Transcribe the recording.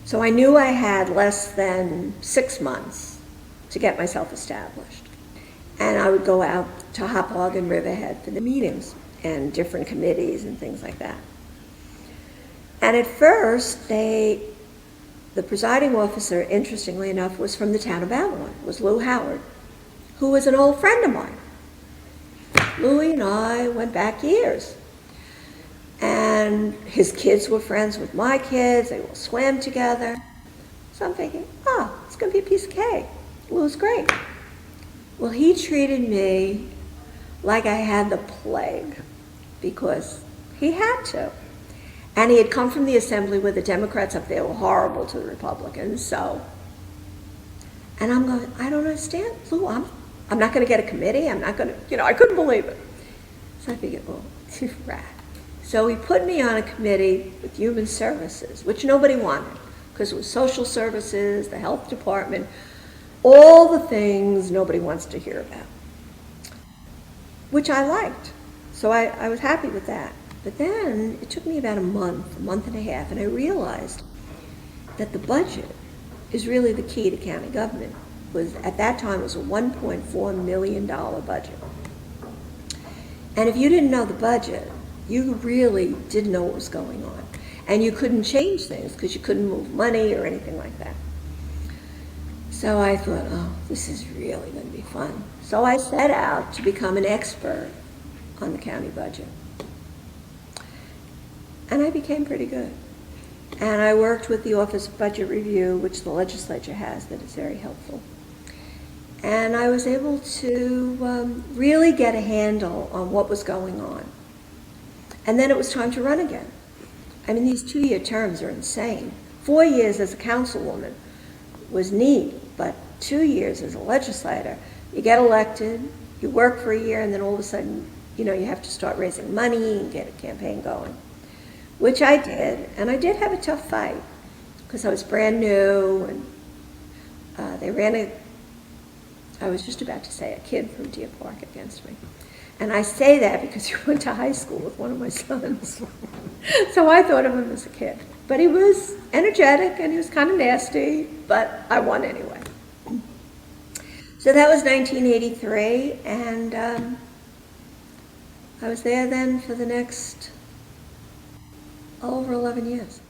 So I knew I had less than 6 months to get myself established. And I would go out to Hauppauge and Riverhead for the meetings and different committees and things like that. And at first, the presiding officer, interestingly enough, was from the town of Avalon, was Lou Howard, who was an old friend of mine. Louie and I went back years. And his kids were friends with my kids, they all swam together. So I'm thinking, it's gonna be a piece of cake. Lou's great. Well, he treated me like I had the plague, because he had to. And he had come from the assembly where the Democrats up there were horrible to the Republicans, and I'm going, I don't understand, Lou, I'm not gonna get a committee, I'm not gonna, I couldn't believe it. So I figured, rat. So he put me on a committee with Human Services, which nobody wanted, because it was social services, the health department, all the things nobody wants to hear about, which I liked. So I was happy with that. But then it took me about a month and a half, and I realized that the budget is really the key to county government. At that time, it was a $1.4 million budget. And if you didn't know the budget, you really didn't know what was going on. And you couldn't change things because you couldn't move money or anything like that. So I thought, this is really going to be fun. So I set out to become an expert on the county budget. And I became pretty good. And I worked with the Office of Budget Review, which the legislature has, that is very helpful. And I was able to really get a handle on what was going on. And then it was time to run again. I mean, these 2-year terms are insane. 4 years as a councilwoman was neat, but 2 years as a legislator, you get elected, you work for a year, and then all of a sudden, you have to start raising money and get a campaign going, which I did. And I did have a tough fight because I was brand new, and they ran I was just about to say a kid from Deer Park against me. And I say that because he went to high school with one of my sons. So I thought of him as a kid. But he was energetic and he was kind of nasty, but I won anyway. So that was 1983, and I was there then for the next over 11 years.